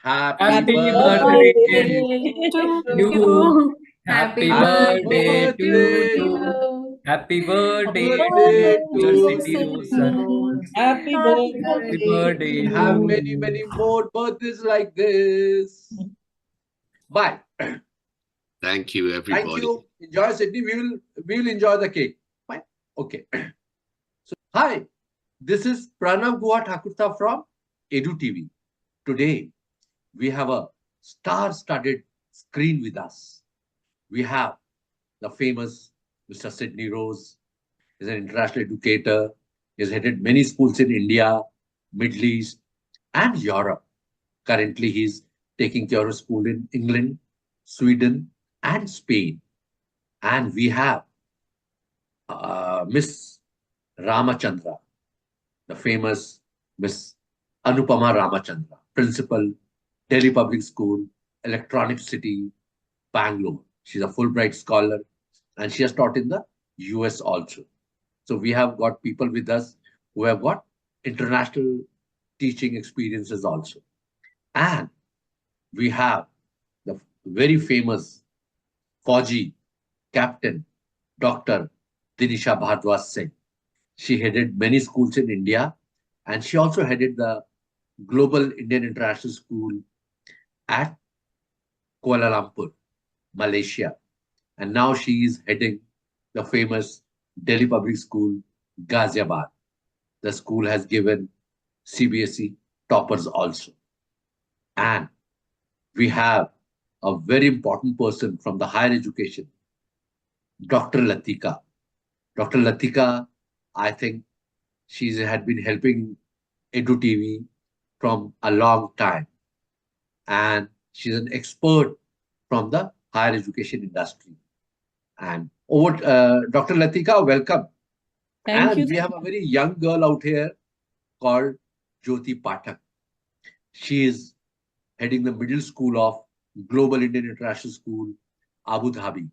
Happy Happy birthday birthday to to you. you. Happy Happy birthday to birthday. you. Happy Happy birthday, birthday dear to City Rosa. you. Happy Happy birthday birthday. to Have many, you. many more birthdays like this. Bye. Thank you, everybody. Thank you. Enjoy Sydney. We will enjoy the cake. Fine. Okay. So, hi. This is Pranav Guha Thakurta from EDU TV. Today we have a star-studded screen with us. We have the famous Mr. Sydney Rose. He's an international educator. He's headed many schools in India, Middle East, and Europe. Currently, he's taking care of school in England, Sweden, and Spain. And we have Miss Ramachandra, the famous Miss Anupama Ramachandra, principal, Delhi Public School, Electronic City, Bangalore. She's a Fulbright scholar, and she has taught in the US also. So we have got people with us who have got international teaching experiences also. And we have the very famous Fauji captain, Dr. Dinisha Bhardwaj Singh. She headed many schools in India, and she also headed the Global Indian International School at Kuala Lumpur, Malaysia. And now she is heading the famous Delhi Public School, Ghaziabad. The school has given CBSE toppers also. And we have a very important person from the higher education, Dr. Latika. Dr. Latika, I think she had been helping EDU TV from a long time. And she's an expert from the higher education industry. And over, Dr. Latika, welcome. Thank you. We have a very young girl out here called Jyoti Pathak. She is heading the middle school of Global Indian International School, Abu Dhabi.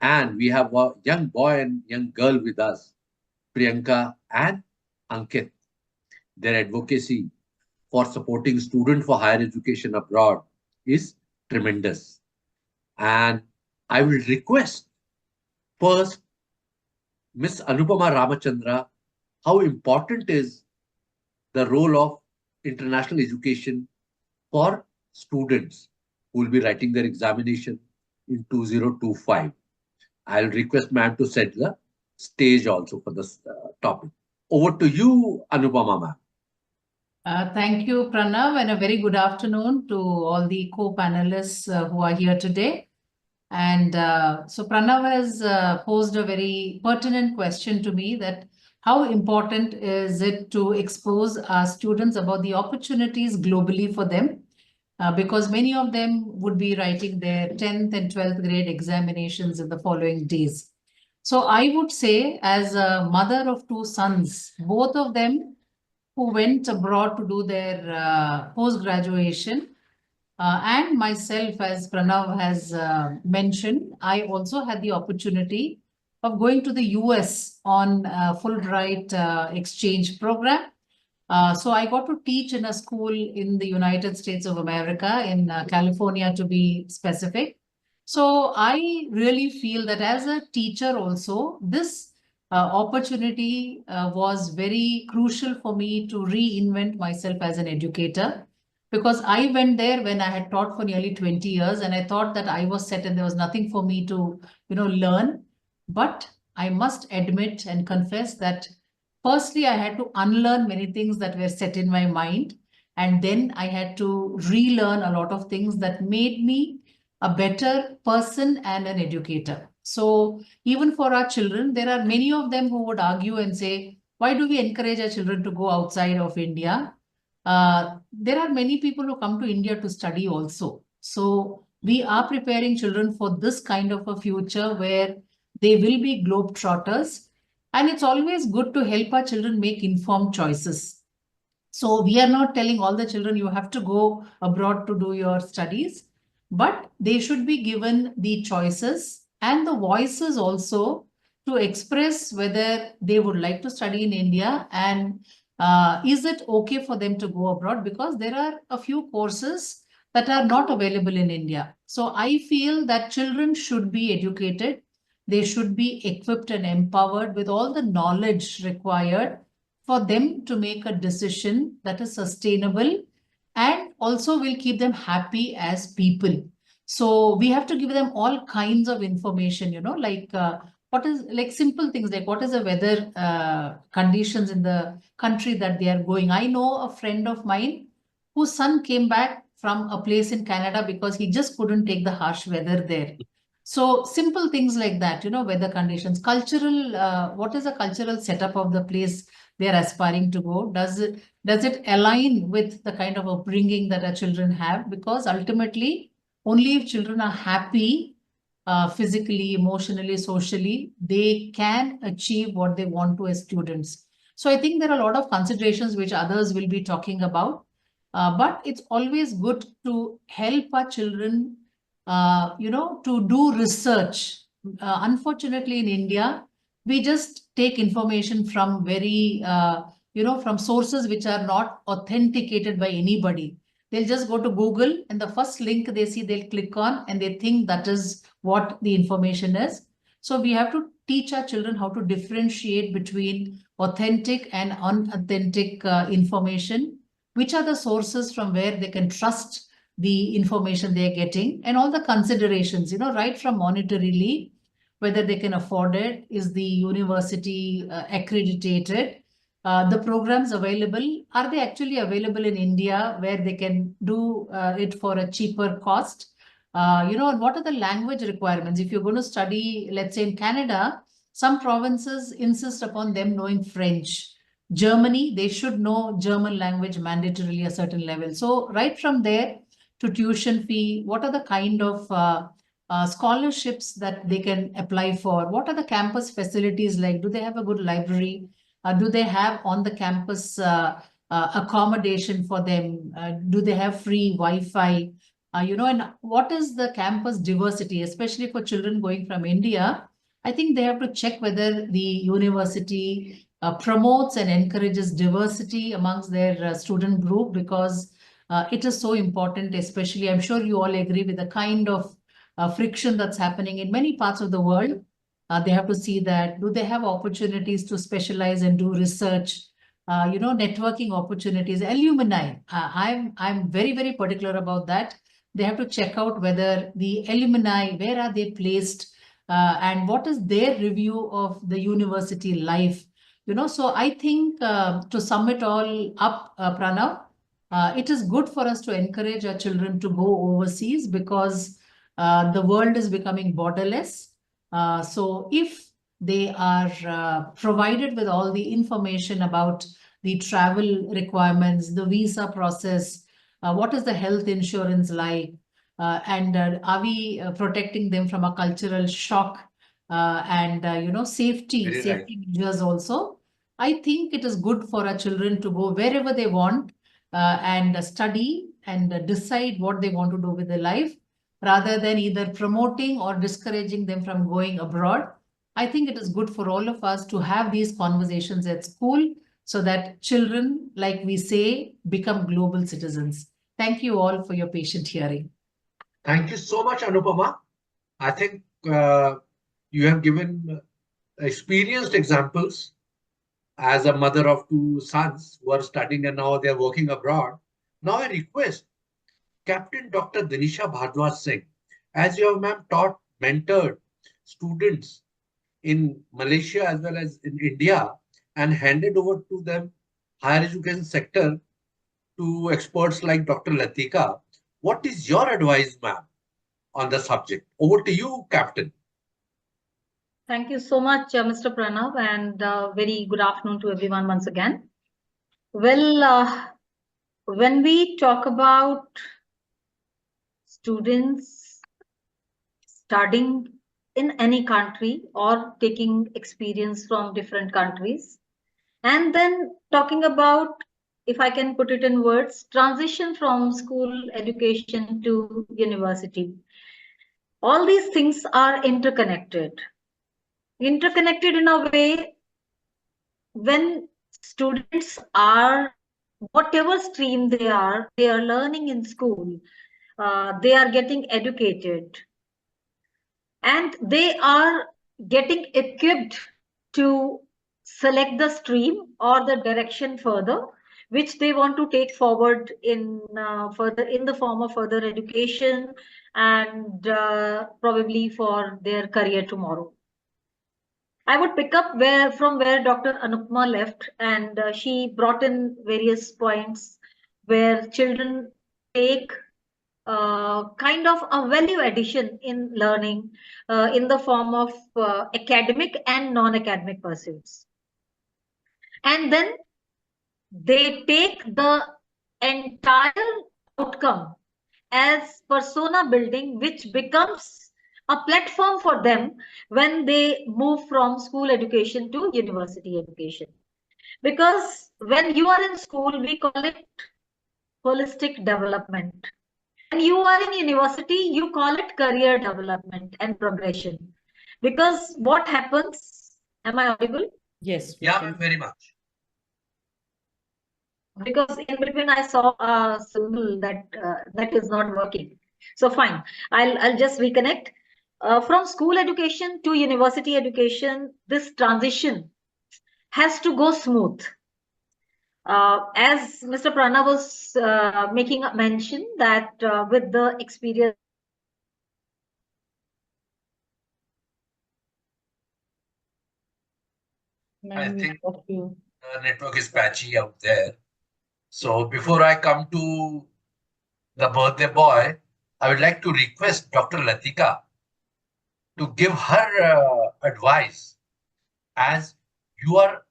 And we have a young boy and young girl with us, Priyanka and Ankit. Their advocacy for supporting students for higher education abroad is tremendous. And I will request first Miss Anupama Ramachandra how important is the role of international education for students who will be writing their examination in 2025. I'll request ma'am to set the stage also for this topic. Over to you, Anupama ma'am. Thank you, Pranav, and a very good afternoon to all the co-panelists who are here today. And so Pranav has posed a very pertinent question to me that how important is it to expose our students about the opportunities globally for them? Because many of them would be writing their 10th and 12th grade examinations in the following days. So I would say, as a mother of two sons, both of them who went abroad to do their post-graduation, and myself, as Pranav has mentioned, I also had the opportunity of going to the US on a Fulbright exchange program. So I got to teach in a school in the United States of America, in California to be specific. So I really feel that as a teacher also, this opportunity was very crucial for me to reinvent myself as an educator, because I went there when I had taught for nearly 20 years and I thought that I was set and there was nothing for me to, learn. But I must admit and confess that firstly, I had to unlearn many things that were set in my mind. And then I had to relearn a lot of things that made me a better person and an educator. So even for our children, there are many of them who would argue and say, why do we encourage our children to go outside of India? There are many people who come to India to study also. So we are preparing children for this kind of a future where they will be globetrotters. And it's always good to help our children make informed choices. So we are not telling all the children you have to go abroad to do your studies, but they should be given the choices and the voices also to express whether they would like to study in India and Is it okay for them to go abroad? Because there are a few courses that are not available in India. So I feel that children should be educated. They should be equipped and empowered with all the knowledge required for them to make a decision that is sustainable and also will keep them happy as people. So we have to give them all kinds of information, like what is like simple things like what is the weather conditions in the country that they are going. I know a friend of mine whose son came back from a place in Canada because he just couldn't take the harsh weather there. So simple things like that, weather conditions, cultural, what is the cultural setup of the place they are aspiring to go? Does it align with the kind of upbringing that our children have? Because ultimately, only if children are happy, physically, emotionally, socially, they can achieve what they want to as students. So I think there are a lot of considerations which others will be talking about. But it's always good to help our children, to do research. Unfortunately, in India, we just take information from from sources which are not authenticated by anybody. They'll just go to Google and the first link they see, they'll click on and they think that is what the information is. So we have to teach our children how to differentiate between authentic and unauthentic information, which are the sources from where they can trust the information they're getting, and all the considerations, right from monetarily, whether they can afford it, is the university accredited, the programs available, are they actually available in India where they can do it for a cheaper cost? And what are the language requirements? If you're going to study, let's say in Canada, some provinces insist upon them knowing French. Germany, they should know German language mandatorily a certain level. So right from there to tuition fee, what are the kind of scholarships that they can apply for? What are the campus facilities like? Do they have a good library? Do they have on the campus accommodation for them? Do they have free Wi-Fi? And what is the campus diversity, especially for children going from India? I think they have to check whether the university promotes and encourages diversity amongst their student group, because it is so important, especially, I'm sure you all agree with the kind of friction that's happening in many parts of the world. They have to see that, do they have opportunities to specialize and do research, networking opportunities, alumni. I'm very, very particular about that. They have to check out whether the alumni, where are they placed, and what is their review of the university life. So I think to sum it all up, Pranav, it is good for us to encourage our children to go overseas, because the world is becoming borderless. So if they are provided with all the information about the travel requirements, the visa process, what is the health insurance like, and are we protecting them from a cultural shock, and safety Very right. measures also. I think it is good for our children to go wherever they want and study and decide what they want to do with their life, rather than either promoting or discouraging them from going abroad. I think it is good for all of us to have these conversations at school, so that children, like we say, become global citizens. Thank you all for your patient hearing. Thank you so much, Anupama. I think you have given experienced examples as a mother of two sons who are studying and now they are working abroad. Now I request Captain Dr. Dinisha Bhardwaj Singh, as you have, ma'am, taught, mentored students in Malaysia as well as in India, and handed over to them higher education sector to experts like Dr. Latika. What is your advice, ma'am, on the subject? Over to you, Captain. Thank you so much, Mr. Pranav, and very good afternoon to everyone once again. Well, when we talk about students studying in any country or taking experience from different countries, and then talking about, if I can put it in words, transition from school education to university, all these things are interconnected in a way. When students are, whatever stream they are learning in school, they are getting educated, and they are getting equipped to select the stream or the direction further which they want to take forward in further in the form of further education, and probably for their career tomorrow. I would pick up where Dr. Anupma left, and she brought in various points where children take kind of a value addition in learning in the form of academic and non-academic pursuits. And then they take the entire outcome as persona building, which becomes a platform for them when they move from school education to university education. Because when you are in school, we call it holistic development. When you are in university, you call it career development and progression. Because what happens, am I audible? Yes. Yeah, very much. Because in between I saw a symbol that that is not working. So fine, I'll just reconnect. From school education to university education, this transition has to go smooth. As Mr. Prana was making a mention that with the experience, I think the network is patchy out there. So before I come to the birthday boy, I would like to request Dr. Latika to give her advice, as you are,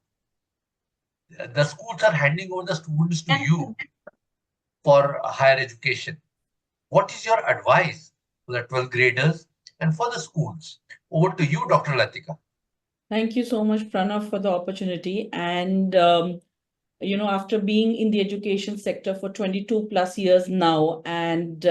the schools are handing over the students to you for higher education. What is your advice for the 12th graders and for the schools? Over to you, Dr. Latika. Thank you so much, Pranav, for the opportunity. And, after being in the education sector for 22 plus years now, and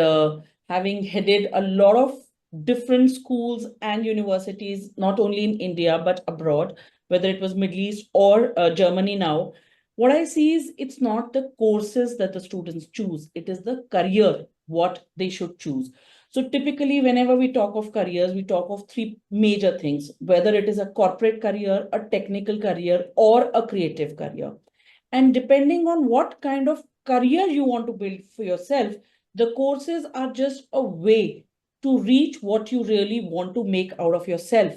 having headed a lot of different schools and universities, not only in India, but abroad, whether it was Middle East or Germany now, what I see is it's not the courses that the students choose. It is the career, what they should choose. So typically, whenever we talk of careers, we talk of three major things, whether it is a corporate career, a technical career, or a creative career. And depending on what kind of career you want to build for yourself, the courses are just a way to reach what you really want to make out of yourself.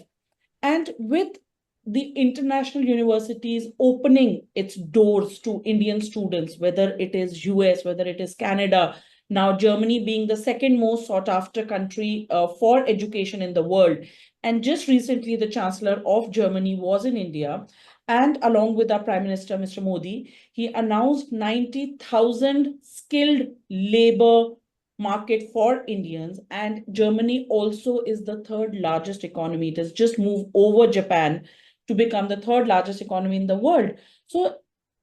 And with the international universities opening its doors to Indian students, whether it is US, whether it is Canada, now Germany being the second most sought after country for education in the world. And just recently, the Chancellor of Germany was in India. And along with our Prime Minister, Mr. Modi, he announced 90,000 skilled labor market for Indians. And Germany also is the third largest economy. It has just moved over Japan to become the third largest economy in the world. So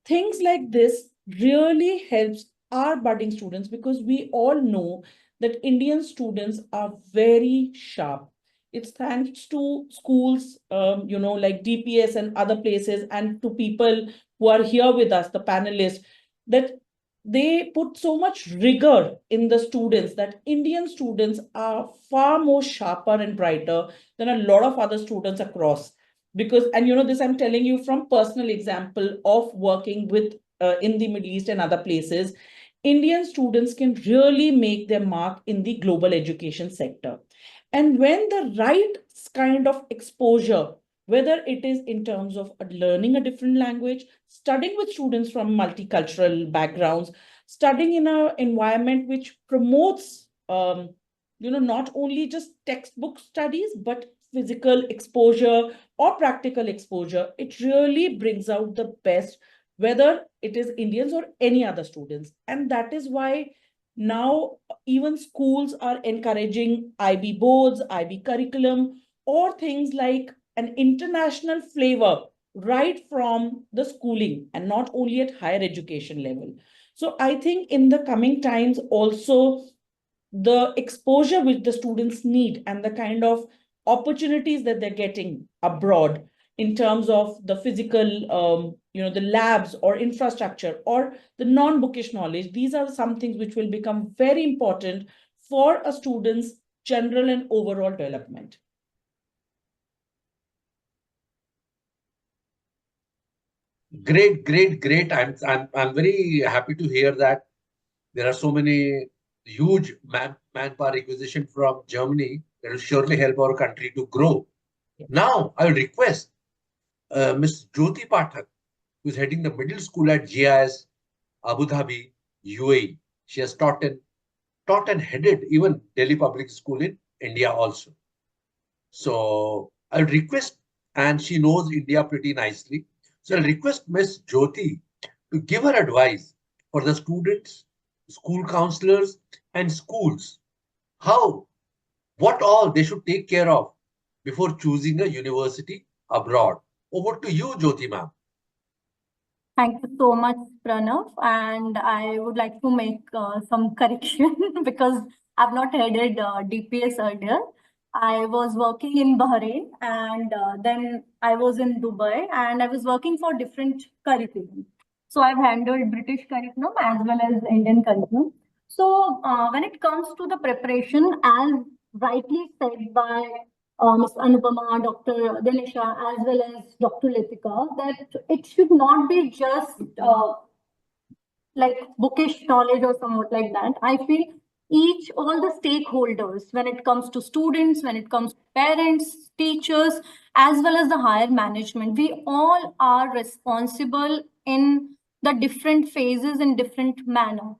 things like this really helps our budding students, because we all know that Indian students are very sharp. It's thanks to schools, like DPS and other places, and to people who are here with us, the panelists, that they put so much rigor in the students that Indian students are far more sharper and brighter than a lot of other students across. Because, and this I'm telling you from personal example of working with in the Middle East and other places, Indian students can really make their mark in the global education sector. And when the right kind of exposure, whether it is in terms of learning a different language, studying with students from multicultural backgrounds, studying in an environment which promotes, not only just textbook studies, but physical exposure or practical exposure, it really brings out the best, whether it is Indians or any other students. And that is why now even schools are encouraging IB boards, IB curriculum, or things like an international flavor right from the schooling and not only at higher education level. So I think in the coming times also, the exposure which the students need and the kind of opportunities that they're getting abroad in terms of the physical, the labs or infrastructure or the non-bookish knowledge. These are some things which will become very important for a student's general and overall development. Great, great, great. I'm very happy to hear that there are so many huge manpower acquisition from Germany that will surely help our country to grow. Now, I will request Ms. Jyoti Pathak, who is heading the middle school at GIS, Abu Dhabi, UAE. She has taught and headed even Delhi Public School in India also. So I'll request, and she knows India pretty nicely. So I'll request Ms. Jyoti to give her advice for the students, school counselors, and schools. What all they should take care of before choosing a university abroad. Over to you, Jyoti ma'am. Thank you so much, Pranav. And I would like to make some correction because I've not headed DPS earlier. I was working in Bahrain and then I was in Dubai and I was working for different curriculum. So I've handled British curriculum as well as Indian curriculum. So when it comes to the preparation, as rightly said by Ms. Anupama, Dr. Denisha, as well as Dr. Litika, that it should not be just like bookish knowledge or somewhat like that. I feel all the stakeholders, when it comes to students, when it comes to parents, teachers, as well as the higher management, we all are responsible in the different phases in different manner.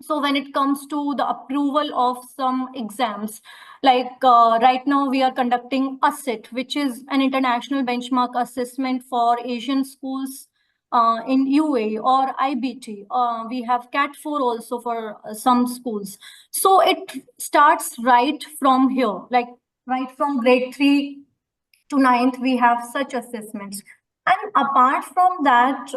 So when it comes to the approval of some exams, like right now we are conducting ASIT, which is an international benchmark assessment for Asian schools in UAE, or IBT. We have CAT4 also for some schools. So it starts right from here, like right from grade 3 to 9th, we have such assessments. And apart from that,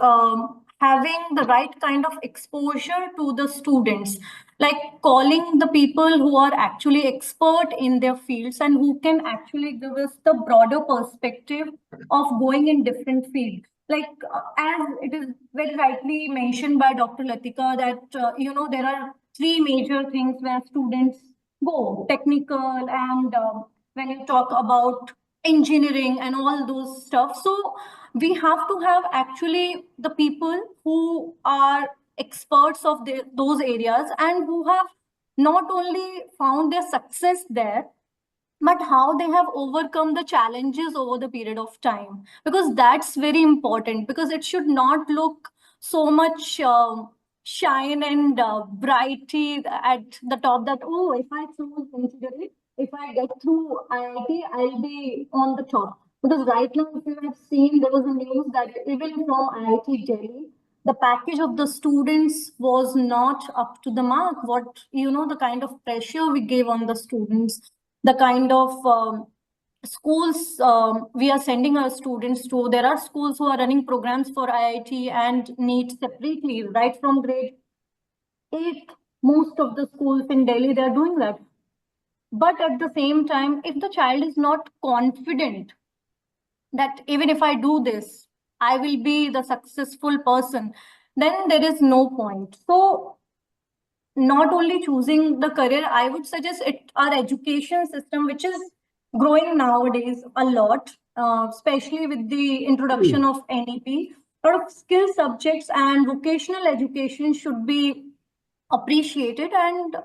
having the right kind of exposure to the students, like calling the people who are actually expert in their fields and who can actually give us the broader perspective of going in different fields. Like as it is very rightly mentioned by Dr. Latika that, there are three major things where students go: technical, and when you talk about engineering and all those stuff. So we have to have actually the people who are experts of those areas and who have not only found their success there, but how they have overcome the challenges over the period of time, because that's very important, because it should not look so much shine and brighty at the top that, oh, if I choose engineering, if I get through IIT, I'll be on the top. Because right now, if you have seen, there was a news that even from IIT Delhi, the package of the students was not up to the mark. The kind of pressure we gave on the students, the kind of schools we are sending our students to. There are schools who are running programs for IIT and NEET separately, right from grade 8. Most of the schools in Delhi, they're doing that. But at the same time, if the child is not confident that even if I do this, I will be the successful person, then there is no point. So not only choosing the career, I would suggest our education system, which is growing nowadays a lot, especially with the introduction of NEP, a lot of skill subjects and vocational education should be appreciated, and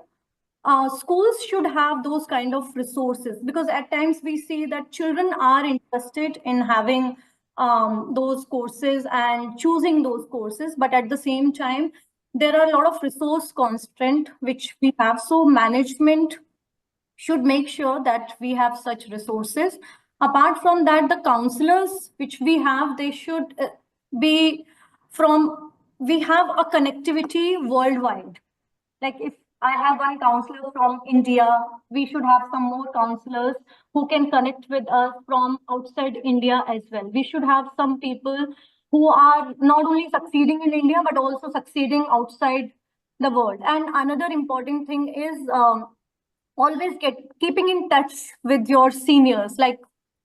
schools should have those kind of resources, because at times we see that children are interested in having those courses and choosing those courses, but at the same time there are a lot of resource constraint which we have. So management should make sure that we have such resources. Apart from that, the counselors which we have, they should be we have a connectivity worldwide. Like if I have one counselor from India, we should have some more counselors who can connect with us from outside India as well. We should have some people who are not only succeeding in India, but also succeeding outside the world. And another important thing is always keeping in touch with your seniors. Like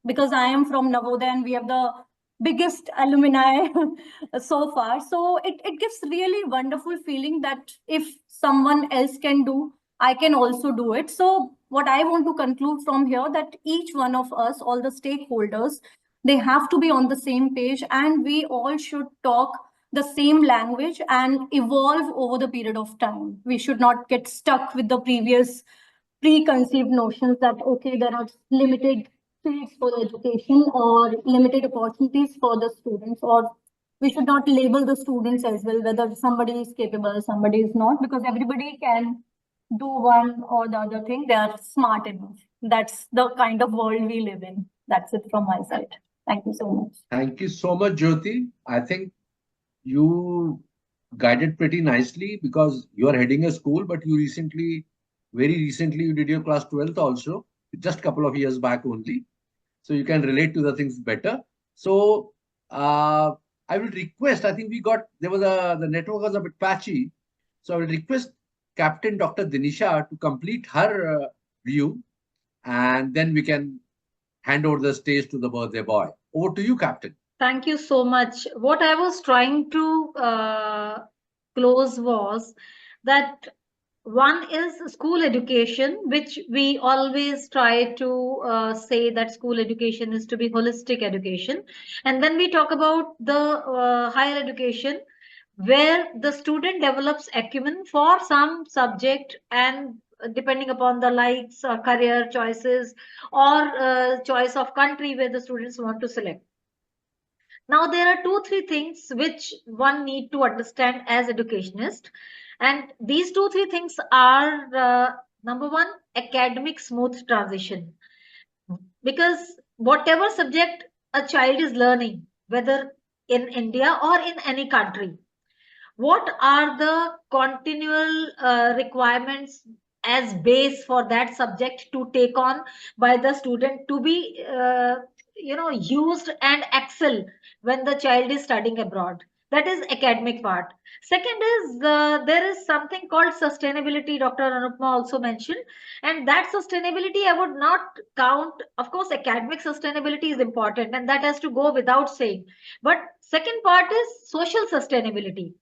because I am from Navodaya and we have the biggest alumni so far. So it gives really wonderful feeling that if someone else can do, I can also do it. So what I want to conclude from here, that each one of us, all the stakeholders, they have to be on the same page, and we all should talk the same language and evolve over the period of time. We should not get stuck with the previous preconceived notions that, okay, there are limited fields for education or limited opportunities for the students, or we should not label the students as well, whether somebody is capable, somebody is not, because everybody can do one or the other thing. They are smart enough. That's the kind of world we live in. That's it from my side. Thank you so much. Thank you so much, Jyoti. I think you guided pretty nicely because you are heading a school, but you very recently, you did your class 12th also, just a couple of years back only. So you can relate to the things better. So I will request, I think the network was a bit patchy. So I will request Captain Dr. Dinisha to complete her view, and then we can hand over the stage to the birthday boy. Over to you, Captain. Thank you so much. What I was trying to close was that one is school education, which we always try to say that school education is to be holistic education. And then we talk about the higher education, where the student develops acumen for some subject, and depending upon the likes, career choices, or choice of country where the students want to select. Now, there are 2-3 things which one need to understand as educationist. And these 2-3 things are, number one, academic smooth transition. Because whatever subject a child is learning, whether in India or in any country, what are the continual requirements as base for that subject to take on by the student to be used and excel when the child is studying abroad? That is academic part. Second is there is something called sustainability. Dr. Anupma also mentioned, and that sustainability I would not count. Of course, academic sustainability is important, and that has to go without saying. But second part is social sustainability.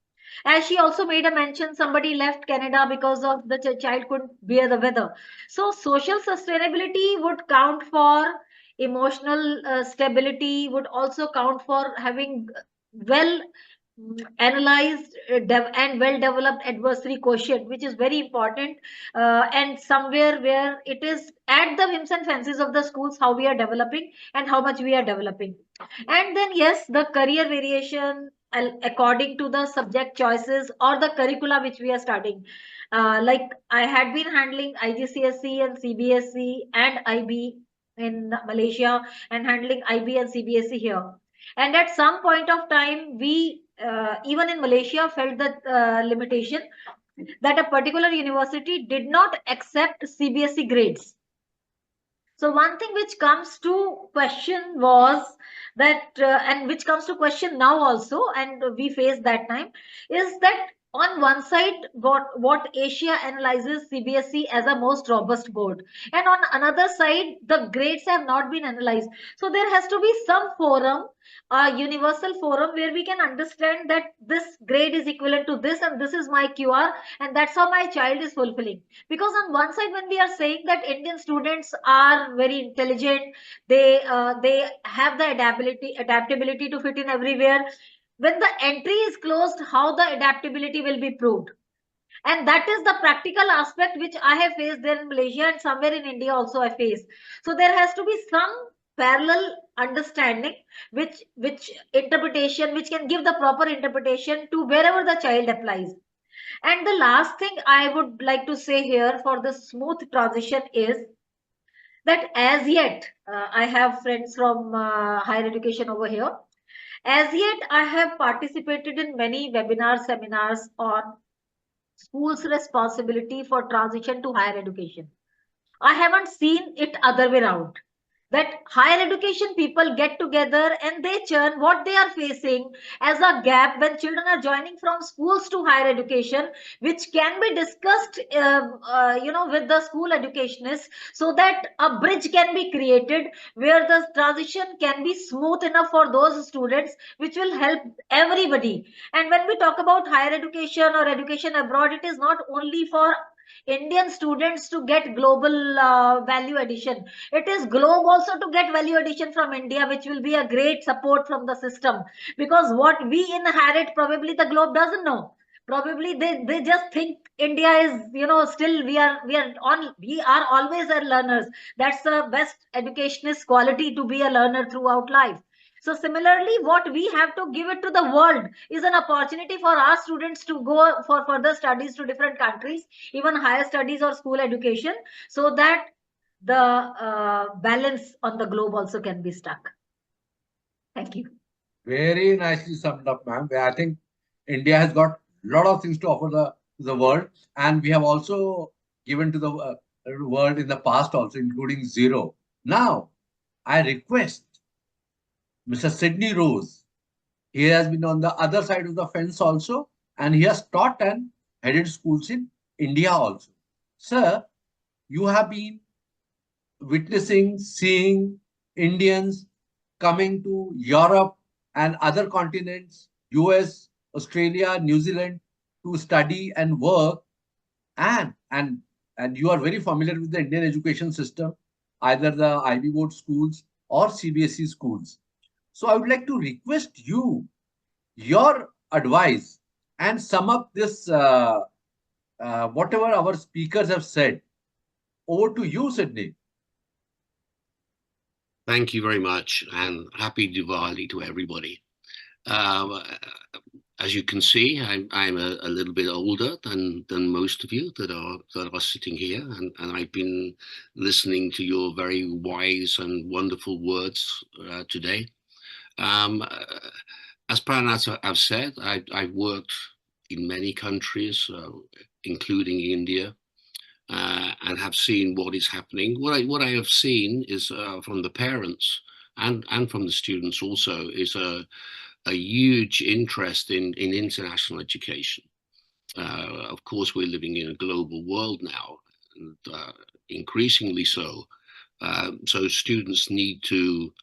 As she also made a mention, somebody left Canada because of the child couldn't bear the weather. So social sustainability would count for emotional stability, would also count for having well analyzed and well developed adversary quotient, which is very important, and somewhere where it is at the whims and fancies of the schools how we are developing and how much we are developing. And then yes, the career variation according to the subject choices or the curricula which we are studying. Like I had been handling IGCSE and CBSE and IB in Malaysia, and handling IB and CBSE here. And at some point of time, we even in Malaysia felt that limitation that a particular university did not accept CBSE grades. So one thing which comes to question was that, and which comes to question now also, and we faced that time, is that on one side, what Asia analyzes CBSE as a most robust board, and on another side, the grades have not been analyzed. So there has to be some forum, a universal forum, where we can understand that this grade is equivalent to this, and this is my QR, and that's how my child is fulfilling. Because on one side, when we are saying that Indian students are very intelligent, they have the adaptability to fit in everywhere, when the entry is closed, how the adaptability will be proved? And that is the practical aspect which I have faced there in Malaysia, and somewhere in India also I face. So there has to be some parallel understanding, which interpretation, which can give the proper interpretation to wherever the child applies. And the last thing I would like to say here for the smooth transition is that as yet, I have friends from higher education over here. As yet, I have participated in many webinar seminars on schools' responsibility for transition to higher education. I haven't seen it other way around. that higher education people get together and they churn what they are facing as a gap when children are joining from schools to higher education, which can be discussed with the school educationists, so that a bridge can be created where the transition can be smooth enough for those students, which will help everybody. And when we talk about higher education or education abroad, it is not only for Indian students to get global value addition. It is globe also to get value addition from India, which will be a great support from the system. Because what we inherit, probably the globe doesn't know. Probably they just think India is, still we are always a learners. That's the best educationist quality, to be a learner throughout life. So similarly, what we have to give it to the world is an opportunity for our students to go for further studies to different countries, even higher studies or school education, so that the balance on the globe also can be struck. Thank you. Very nicely summed up, ma'am. I think India has got a lot of things to offer the world, and we have also given to the world in the past also, including zero. Now, I request Mr. Sidney Rose. He has been on the other side of the fence also, and he has taught and headed schools in India also. Sir, you have been witnessing, seeing Indians coming to Europe and other continents, US, Australia, New Zealand, to study and work, and you are very familiar with the Indian education system, either the Ivy Board schools or CBSE schools. So I would like to request you, your advice, and sum up this whatever our speakers have said. Over to you, Sydney. Thank you very much, and happy Diwali to everybody. As you can see, I'm a little bit older than most of you that are sitting here, and I've been listening to your very wise and wonderful words today. As Pranav have said, I've worked in many countries, including India, and have seen what is happening. What I have seen is from the parents and from the students also is a huge interest in international education. Of course, we're living in a global world now, and increasingly so. So students need to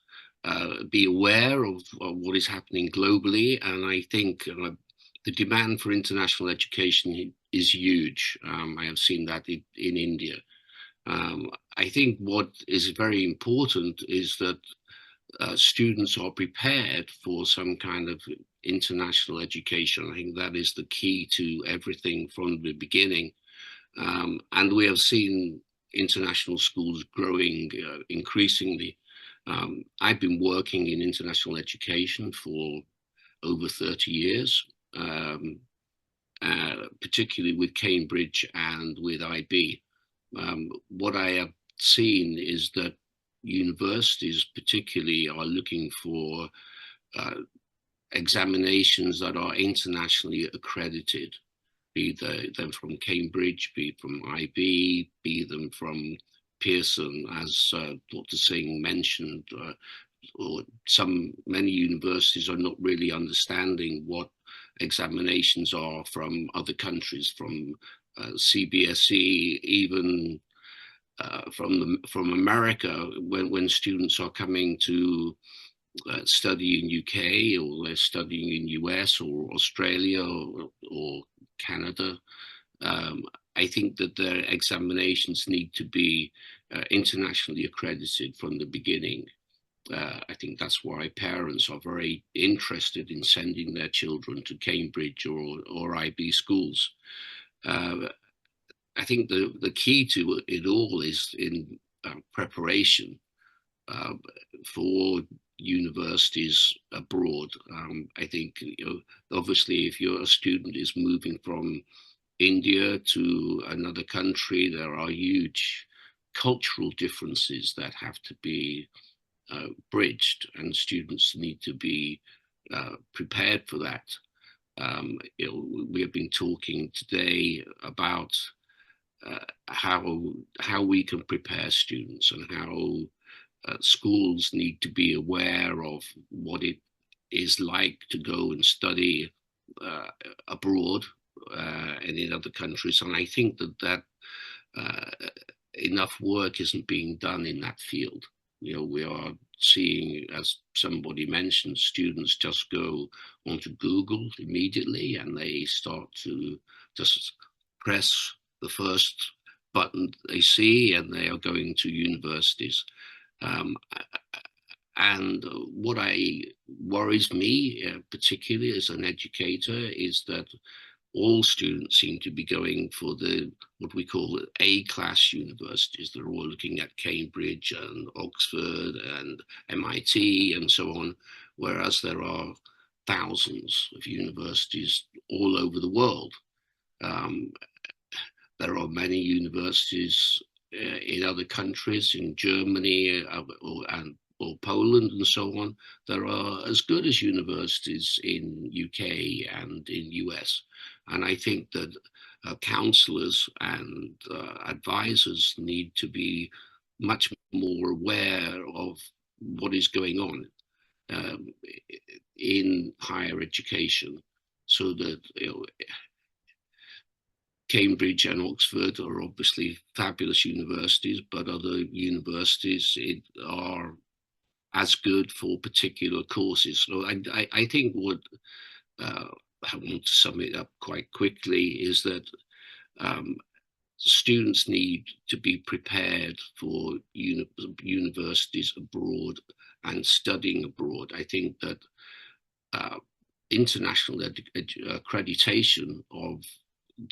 be aware of what is happening globally, and I think the demand for international education is huge. I have seen that in India. I think what is very important is that students are prepared for some kind of international education. I think that is the key to everything from the beginning. And we have seen international schools growing increasingly. I've been working in international education for over 30 years, particularly with Cambridge and with IB. What I have seen is that universities particularly are looking for examinations that are internationally accredited, be them from Cambridge, be from IB, be them from Pearson, as Dr. Singh mentioned, or many universities are not really understanding what examinations are from other countries, from CBSE, even from America, when students are coming to study in UK, or they're studying in US or Australia or Canada. I think that their examinations need to be internationally accredited from the beginning. I think that's why parents are very interested in sending their children to Cambridge or IB schools. I think the key to it all is in preparation for universities abroad. I think, obviously, if a student is moving from India to another country, there are huge cultural differences that have to be bridged, and students need to be prepared for that. We have been talking today about how we can prepare students and how schools need to be aware of what it is like to go and study abroad and in other countries. And I think that enough work isn't being done in that field. You know, we are seeing, as somebody mentioned, students just go onto Google immediately and they start to just press the first button they see and they are going to universities. And what worries me particularly as an educator is that all students seem to be going for what we call A-class universities. They're all looking at Cambridge and Oxford and MIT and so on, whereas there are thousands of universities all over the world. There are many universities in other countries, in Germany or Poland and so on, that are as good as universities in UK and in US. And I think that counselors and advisors need to be much more aware of what is going on in higher education, so that Cambridge and Oxford are obviously fabulous universities, but other universities are as good for particular courses. So I think what I want to sum it up quite quickly is that students need to be prepared for universities abroad and studying abroad. I think that international accreditation of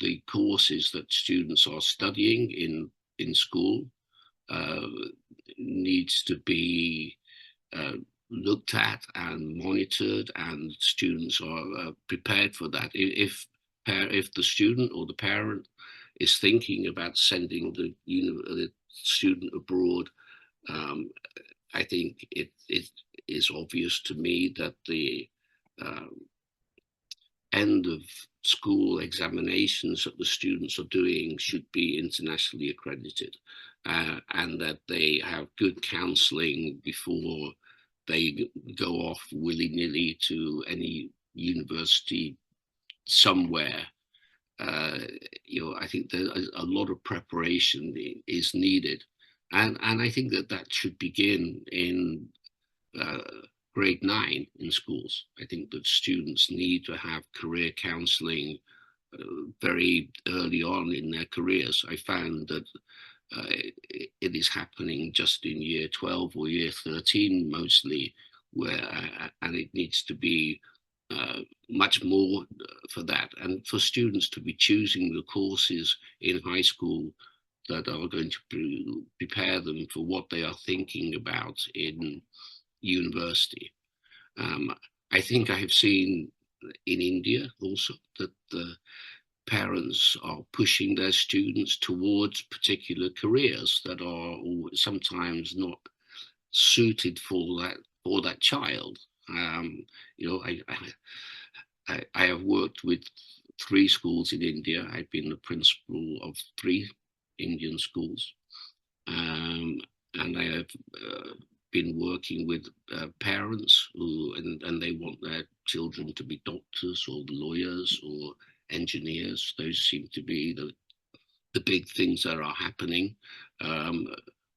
the courses that students are studying in school needs to be looked at and monitored, and students are prepared for that. If the student or the parent is thinking about sending the student abroad, I think it is obvious to me that the end of school examinations that the students are doing should be internationally accredited, and that they have good counselling before they go off willy-nilly to any university somewhere. I think that a lot of preparation is needed, and I think that should begin in grade 9 in schools. I think that students need to have career counselling very early on in their careers. I found that it is happening just in year 12 or year 13 mostly, and it needs to be much more for that, and for students to be choosing the courses in high school that are going to prepare them for what they are thinking about in university. I think I have seen in India also that the parents are pushing their students towards particular careers that are sometimes not suited for that child. I have worked with 3 schools in India. I've been the principal of 3 Indian schools, and I have been working with parents and they want their children to be doctors or lawyers or engineers. Those seem to be the big things that are happening,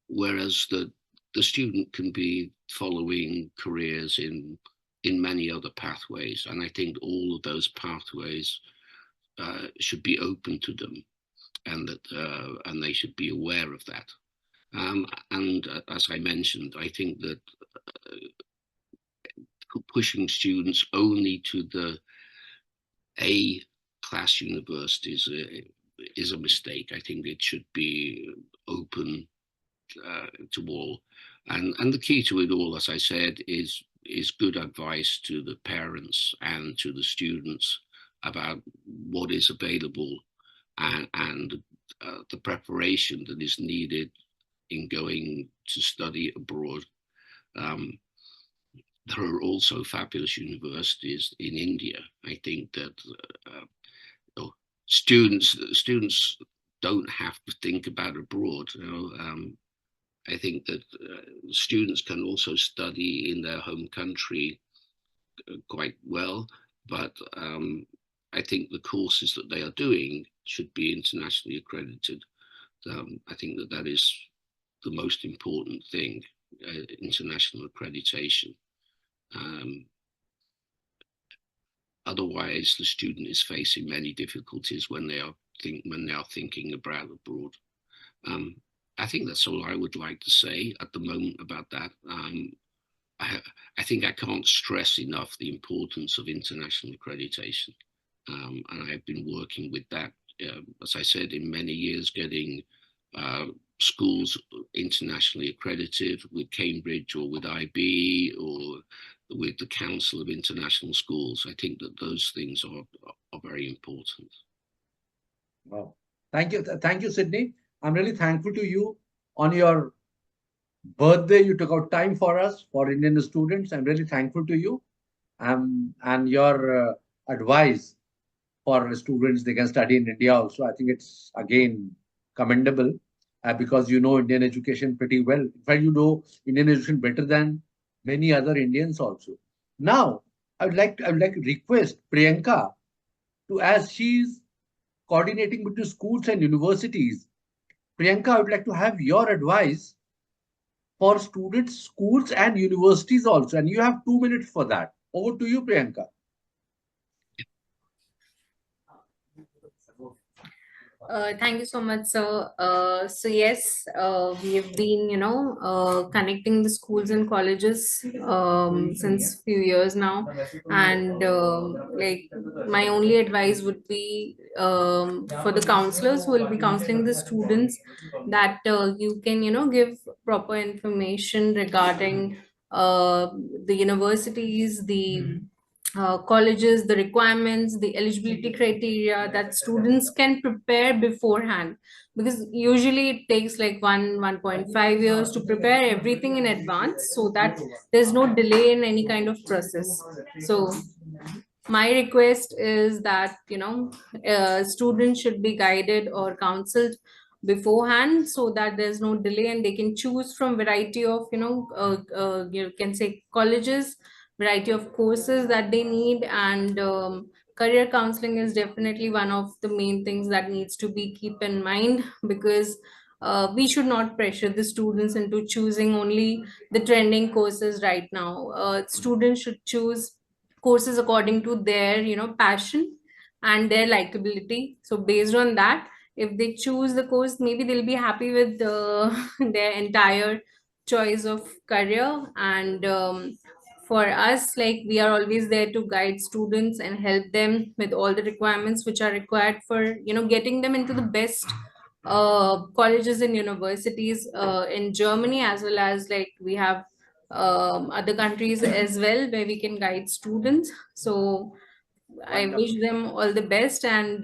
whereas the student can be following careers in many other pathways, and I think all of those pathways should be open to them, and that and they should be aware of that. And as I mentioned, I think that pushing students only to the A-class universities is a mistake. I think it should be open to all. And the key to it all, as I said, is good advice to the parents and to the students about what is available and the preparation that is needed in going to study abroad. There are also fabulous universities in India. I think that students don't have to think about abroad. I think that students can also study in their home country quite well, but I think the courses that they are doing should be internationally accredited. I think that that is the most important thing, international accreditation. Otherwise, the student is facing many difficulties when they are thinking about abroad. I think that's all I would like to say at the moment about that. I think I can't stress enough the importance of international accreditation. And I've been working with that, as I said, in many years, getting schools internationally accredited with Cambridge or with IB or with the Council of International Schools. I think that those things are very important. Wow. Thank you. Thank you, Sydney. I'm really thankful to you. On your birthday, you took out time for us, for Indian students. I'm really thankful to you. And your advice for students, they can study in India also. I think it's, again, commendable because you know Indian education pretty well. In fact, you know Indian education better than many other Indians also. Now, I would like to request Priyanka to, as she's coordinating between schools and universities, Priyanka, I would like to have your advice for students, schools, and universities also. And you have 2 minutes for that. Over to you, Priyanka. Thank you so much, sir. So yes, we have been, connecting the schools and colleges since few years now, and like my only advice would be for the counselors who will be counseling the students that you can, give proper information regarding the universities, the colleges, the requirements, the eligibility criteria that students can prepare beforehand, because usually it takes like 1.5 years to prepare everything in advance so that there's no delay in any kind of process. So my request is that students should be guided or counseled beforehand so that there's no delay and they can choose from variety of you can say colleges, variety of courses that they need, and career counseling is definitely one of the main things that needs to be keep in mind, because we should not pressure the students into choosing only the trending courses right now. Students should choose courses according to their passion and their likability. So based on that, if they choose the course, maybe they'll be happy with their entire choice of career. And for us, like, we are always there to guide students and help them with all the requirements which are required for getting them into the best colleges and universities in Germany, as well as like we have other countries as well where we can guide students. So I wish them all the best, and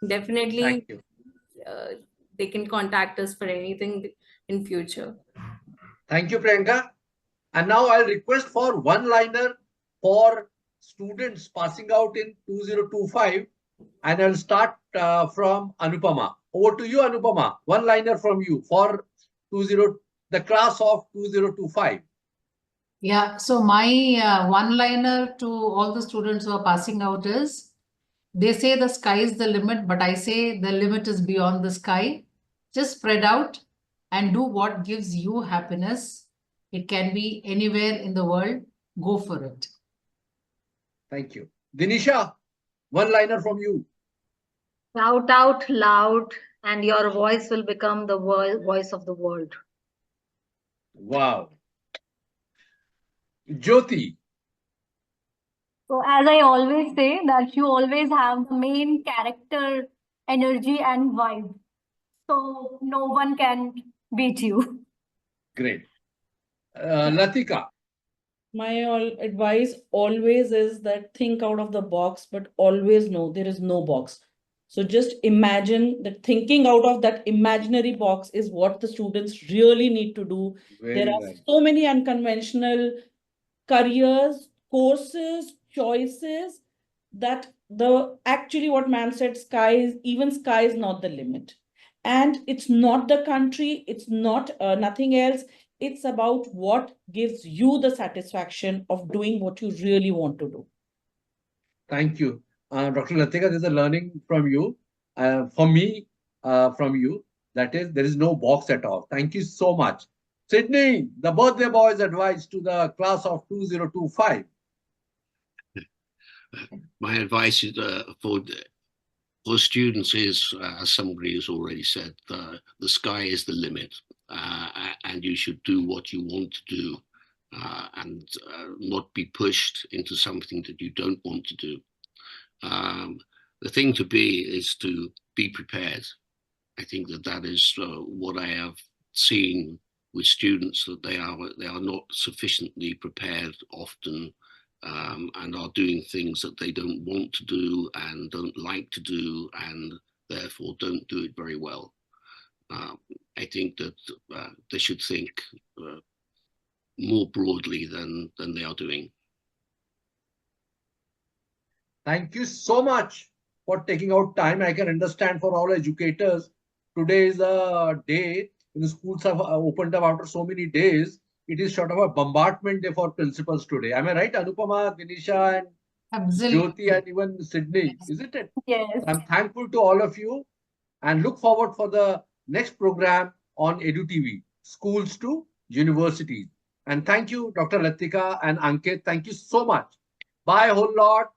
definitely they can contact us for anything in future. Thank you, Priyanka. And now I'll request for one-liner for students passing out in 2025. And I'll start from Anupama. Over to you, Anupama. One-liner from you for the class of 2025. Yeah, so my one-liner to all the students who are passing out is, they say the sky is the limit, but I say the limit is beyond the sky. Just spread out and do what gives you happiness. It can be anywhere in the world. Go for it. Thank you. Dinisha, one-liner from you. Shout out loud and your voice will become the voice of the world. Wow. Jyoti. So as I always say, that you always have the main character, energy and vibe. So no one can beat you. Great. Latika. My advice always is that think out of the box, but always know there is no box. So just imagine that thinking out of that imaginary box is what the students really need to do. There are so many unconventional careers, courses, choices, that actually what ma'am said, sky is not the limit. And it's not the country, it's not nothing else. It's about what gives you the satisfaction of doing what you really want to do. Thank you. Dr. Latika, there's a learning from you. For me, from you, that is, there is no box at all. Thank you so much. Sydney, the birthday boy's advice to the class of 2025. My advice is, for students is, as somebody has already said, the sky is the limit, and you should do what you want to do, and not be pushed into something that you don't want to do. The thing to be is to be prepared. I think that is what I have seen with students, that they are not sufficiently prepared often, and are doing things that they don't want to do and don't like to do, and therefore don't do it very well. I think that they should think more broadly than they are doing. Thank you so much for taking out time. I can understand for all educators, today is a day when the schools have opened up after so many days. It is sort of a bombardment day for principals today. Am I right, Anupama, Dinisha, and Absolutely. Jyoti, and even Sydney? Isn't it? Yes. I'm thankful to all of you and look forward for the next program on EDU TV, schools to universities. And thank you, Dr. Latika and Ankit. Thank you so much. Bye, whole lot.